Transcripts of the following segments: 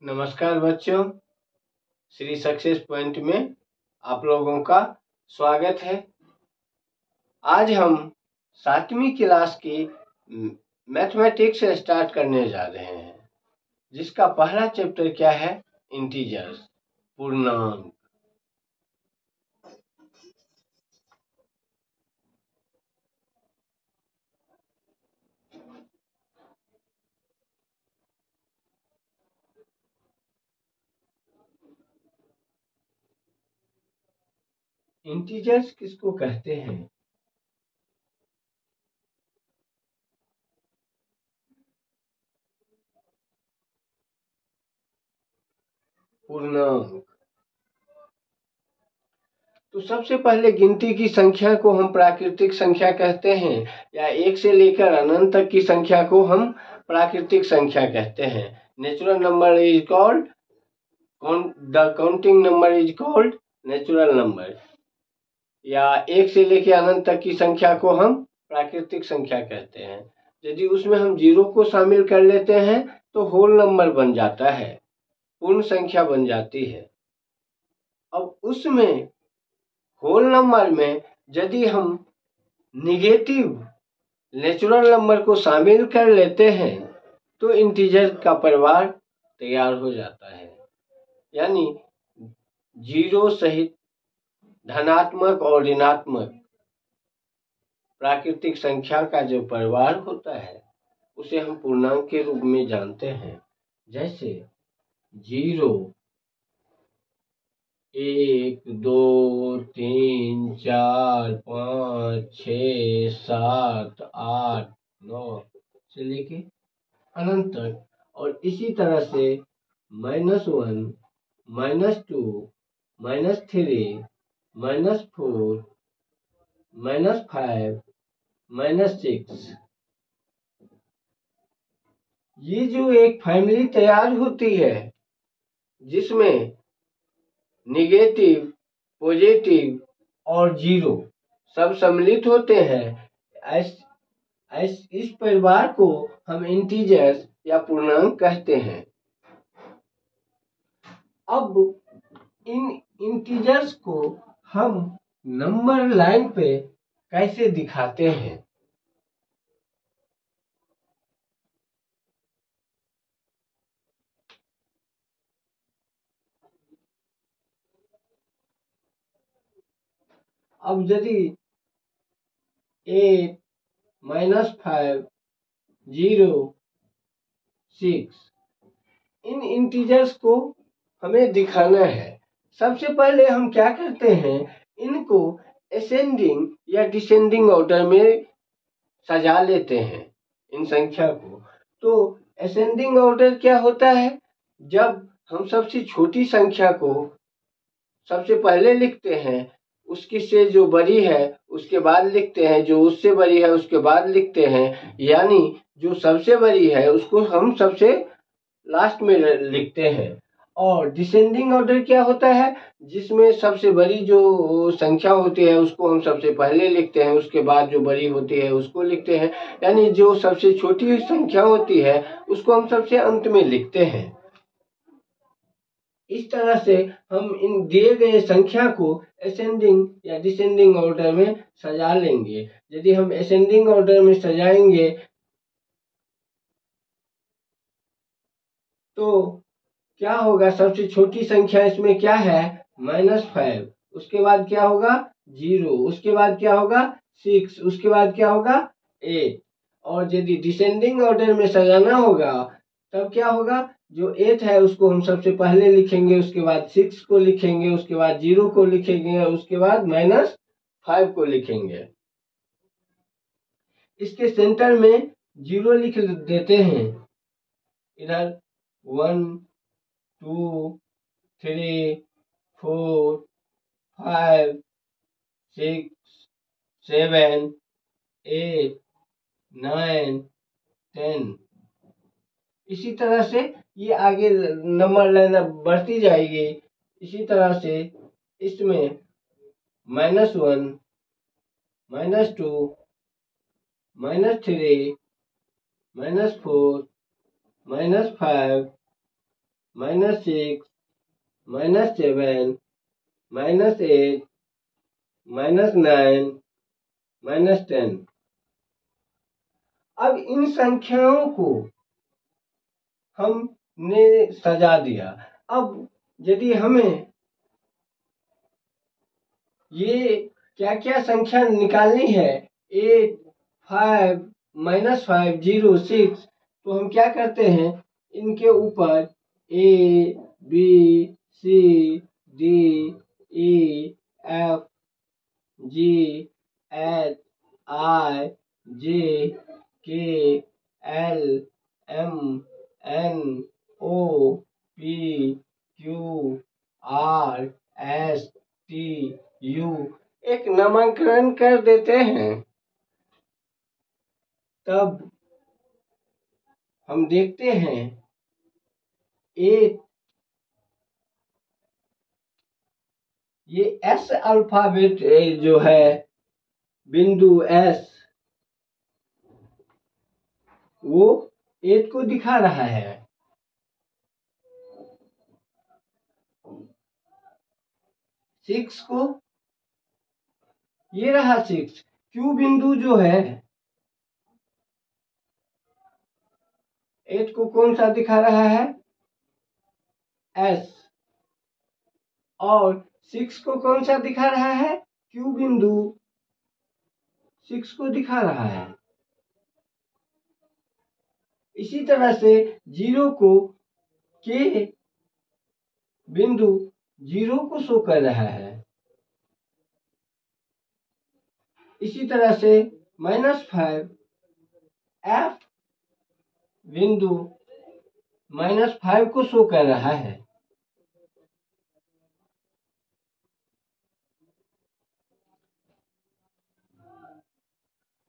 नमस्कार बच्चों, Shri success point में आप लोगों का स्वागत है। आज हम 7वीं क्लास की मैथमेटिक्स स्टार्ट करने जा रहे हैं, जिसका पहला चैप्टर क्या है? इंटीजर्स, पूर्णांक। इंटीजर्स किसको कहते हैं? पूर्णांक। तो सबसे पहले गिनती की संख्या को हम प्राकृतिक संख्या कहते हैं, या एक से लेकर अनंत तक की संख्या को हम प्राकृतिक संख्या कहते हैं। Natural number is called the counting number is called natural number, या एक से लेकर अनंत तक की संख्या को हम प्राकृतिक संख्या कहते हैं। यदि उसमें हम जीरो को शामिल कर लेते हैं तो होल नंबर बन जाता है, पूर्ण संख्या बन जाती है। अब उसमें होल नंबर में यदि हम निगेटिव नेचुरल नंबर को शामिल कर लेते हैं तो इंटीजर का परिवार तैयार हो जाता है, यानी जीरो सहित धनात्मक और ऋणात्मक प्राकृतिक संख्या का जो परिवार होता है उसे हम पूर्णांक के रूप में जानते हैं। जैसे 0, 1, 2, 3, 4, 5, 6, 7, 8, 9 से लेके अनंत तक, और इसी तरह से -1, -2, -3, -4, -5, -6, ये जो एक फैमिली तैयार होती है जिसमें निगेटिव, पॉजिटिव और जीरो सब सम्मिलित होते हैं, इस परिवार को हम इंटीजर्स या पूर्णांक कहते हैं। अब इन इंटीजर्स को हम नंबर लाइन पे कैसे दिखाते हैं? अब यदि 8, -5, 0, 6 इन इंटीजर्स को हमें दिखाना है, सबसे पहले हम क्या करते हैं, इनको असेंडिंग या डिसेंडिंग ऑर्डर में सजा लेते हैं इन संख्या को। तो असेंडिंग ऑर्डर क्या होता है? जब हम सबसे छोटी संख्या को सबसे पहले लिखते हैं, उसकी से जो बड़ी है उसके बाद लिखते हैं, जो उससे बड़ी है उसके बाद लिखते हैं, यानी जो सबसे बड़ी है उसको हम सबसे लास्ट में लिखते हैं। और डिसेंडिंग ऑर्डर क्या होता है? जिसमें सबसे बड़ी जो संख्या होती है उसको हम सबसे पहले लिखते हैं, उसके बाद जो बड़ी होती है उसको लिखते हैं, यानी जो सबसे छोटी संख्या होती है उसको हम सबसे अंत में लिखते हैं। इस तरह से हम इन दिए गए संख्या को असेंडिंग या डिसेंडिंग ऑर्डर में सजा लेंगे। यदि हम असेंडिंग ऑर्डर में सजाएंगे तो क्या होगा? सबसे छोटी संख्या इसमें क्या है? -5, उसके बाद क्या होगा? 0, उसके बाद क्या होगा? 6, उसके बाद क्या होगा? 8। और यदि डिसेंडिंग ऑर्डर में सजाना होगा तब क्या होगा? जो 8 है उसको हम सबसे पहले लिखेंगे, उसके बाद 6 को लिखेंगे, उसके बाद 0 को लिखेंगे, और उसके बाद -5 को लिखेंगे। इसके सेंटर में 0 लिख देते हैं, इधर 1, 2, 3, 4, 5, 6, 7, 8, 9, 10। इसी तरह से ये आगे नंबर लाइन बढ़ती जाएगी। इसी तरह से इसमें -1, -2, -3, -4, -5, -6 -7 -8 -9 -10। अब इन संख्याओं को हमने सजा दिया। अब यदि हमें ये क्या क्या संख्या निकालनी है, 8 5 -5 0 6, तो हम क्या करते हैं, इनके ऊपर A B C D E F G H I J K L M N O P Q R S T U एक नामांकन कर देते हैं। तब हम देखते हैं एक ये एस अल्फाबेट जो है, बिंदु एस, वो 8 को दिखा रहा है। 6 को, ये रहा 6। क्यू बिंदु जो है 8 को कौन सा दिखा रहा है, एस, और 6 को कौन सा दिखा रहा है, क्यू बिंदु 6 को दिखा रहा है। इसी तरह से 0 को के बिंदु 0 को शो कर रहा है। इसी तरह से -5 F बिंदु -5 को शो कर रहा है।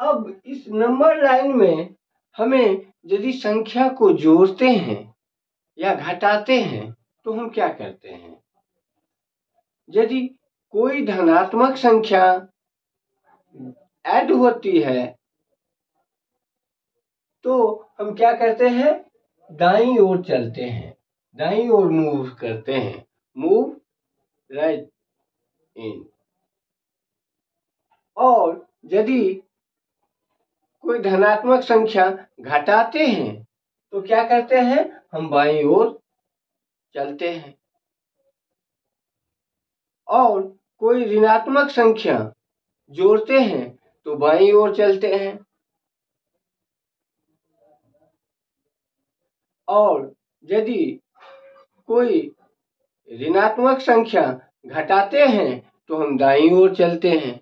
अब इस नंबर लाइन में हमें यदि संख्या को जोड़ते हैं या घटाते हैं तो हम क्या करते हैं, यदि कोई धनात्मक संख्या ऐड होती है तो हम क्या करते हैं, दाईं ओर चलते हैं, दाईं ओर मूव करते हैं, मूव राइट इन। और यदि कोई धनात्मक संख्या घटाते हैं तो क्या करते हैं, हम बाईं ओर चलते हैं। और कोई ऋणात्मक संख्या जोड़ते हैं तो बाईं ओर चलते हैं। और यदि कोई ऋणात्मक संख्या घटाते हैं तो हम दाईं ओर चलते हैं।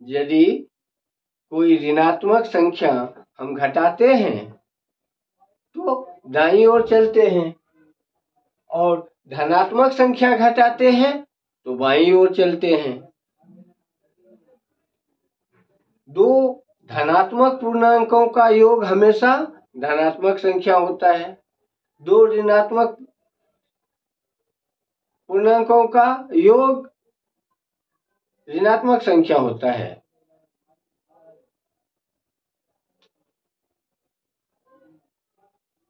यदि कोई ऋणात्मक संख्या हम घटाते हैं तो दाईं ओर चलते हैं, और धनात्मक संख्या घटाते हैं तो बाईं ओर चलते हैं। दो धनात्मक पूर्णांकों का योग हमेशा धनात्मक संख्या होता है, दो ऋणात्मक पूर्णांकों का योग ऋणात्मक संख्या होता है।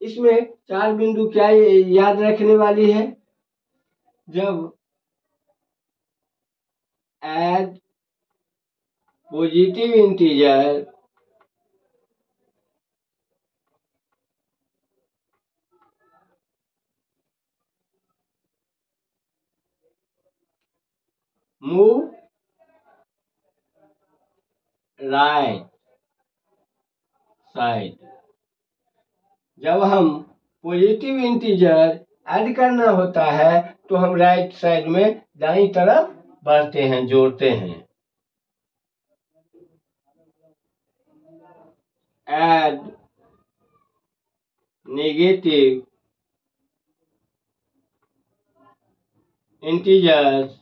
इसमें 4 बिंदु क्या याद रखने वाली है, जब add positive integer move right side, जब हम पॉजिटिव इंटीजर ऐड करना होता है तो हम राइट साइड में दाईं तरफ बढ़ते हैं, जोड़ते हैं। Add negative integers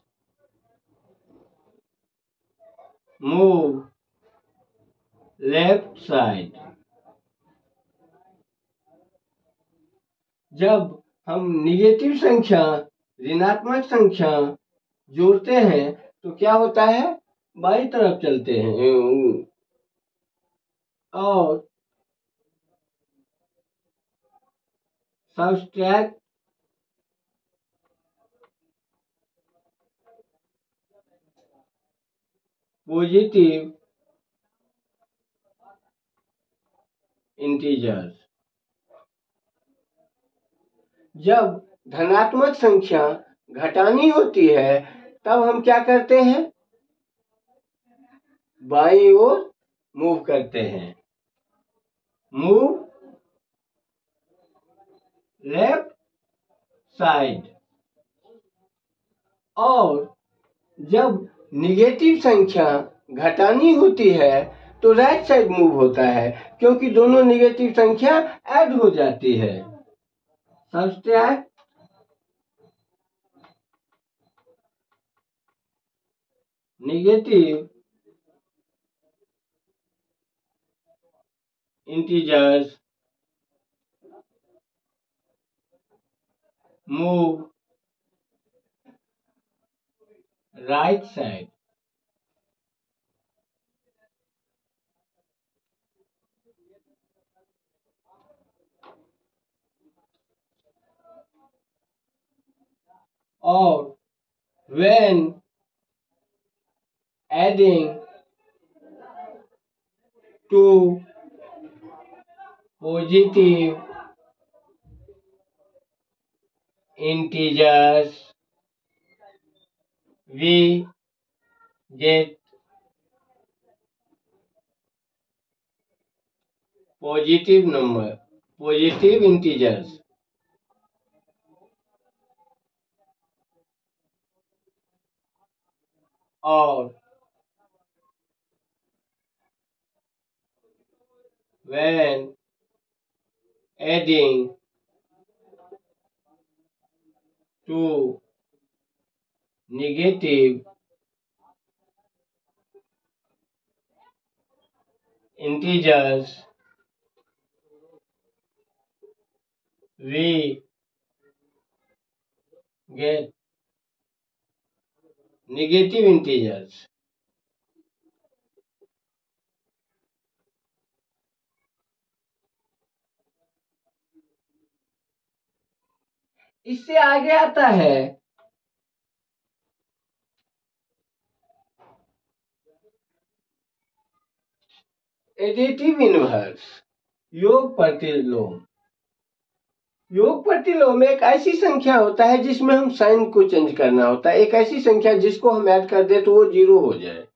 move left side, जब हम निगेटिव संख्या ऋणात्मक संख्या जोड़ते हैं तो क्या होता है, बाईं तरफ चलते हैं। और सबट्रैक्ट पॉजिटिव इंटीजर्स। जब धनात्मक संख्या घटानी होती है तब हम क्या करते हैं, बाईं ओर मूव करते हैं, मूव लेफ्ट साइड। और जब निगेटिव संख्या घटानी होती है तो राइट साइड मूव होता है, क्योंकि दोनों निगेटिव संख्या ऐड हो जाती है। Subtract negative integers move right side. और when adding to positive integers we get positive number, positive integers। और when adding to negative integers we get negative integers। इससे आगे आता है एडिटिव इनवर्स, योग प्रतिलोम। योग प्रतिलोम एक ऐसी संख्या होता है जिसमें हम साइन को चेंज करना होता है, एक ऐसी संख्या जिसको हम ऐड कर दे तो वो 0 हो जाए।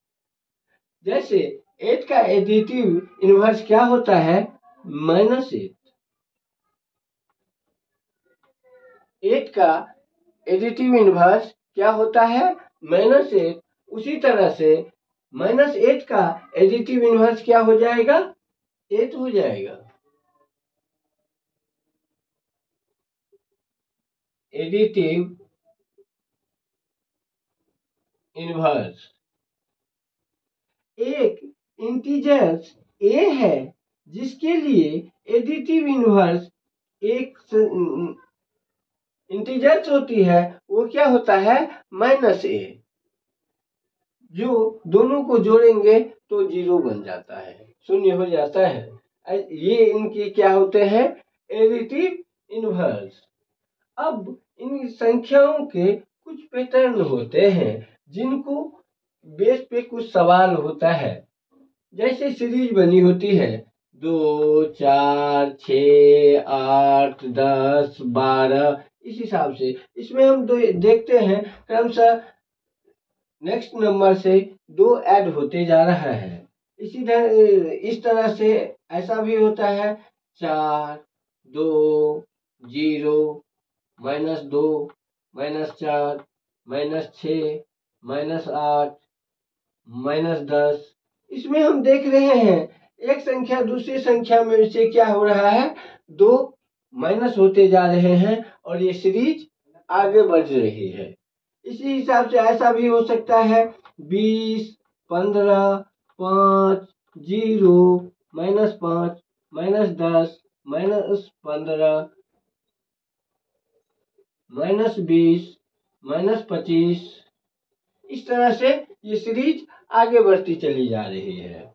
जैसे 8 का एडिटिव इनवर्स क्या होता है, -8। 8 का एडिटिव इनवर्स क्या होता है, -8। उसी तरह से -8 का एडिटिव इनवर्स क्या हो जाएगा, 8 हो जाएगा। एडिटिव इनवर्स एक इंटीजर्स a है जिसके लिए एडिटिव इनवर्स एक इंटीजर्स होती है, वो क्या होता है, -a। जो दोनों को जोड़ेंगे तो 0 बन जाता है, 0 हो जाता है। ये इनके क्या होते हैं, एडिटिव इनवर्स। अब इन संख्याओं के कुछ पैटर्न होते हैं जिनको बेस पे कुछ सवाल होता है। जैसे सीरीज बनी होती है 2, 4, 6, 8, 10, 12, इस हिसाब से इसमें हम देखते हैं क्रमशः नेक्स्ट नंबर से 2 ऐड होते जा रहा है। इस तरह से ऐसा भी होता है 4, 2, 0, -2, -4, -6, -8, -10। इसमें हम देख रहे हैं एक संख्या दूसरी संख्या में से क्या हो रहा है, 2 माइनस होते जा रहे हैं और ये सीरीज आगे बढ़ रही है। इसी हिसाब से ऐसा भी हो सकता है 20, 15, 5, 0, -5, -10, -15, -20, -25। इस तरह से ये सीरीज आगे बढ़ती चली जा रही है।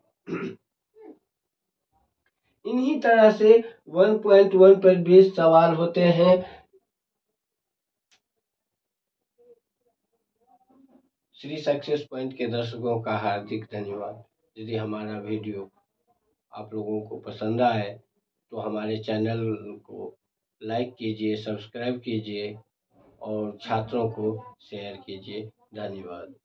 इन्हीं तरह से 1.1 पर 20 सवाल होते हैं। श्री सक्सेस पॉइंट के दर्शकों का हार्दिक धन्यवाद। यदि हमारा वीडियो आप लोगों को पसंद आए तो हमारे चैनल को लाइक कीजिए, सब्सक्राइब कीजिए और छात्रों को शेयर कीजिए। धन्यवाद।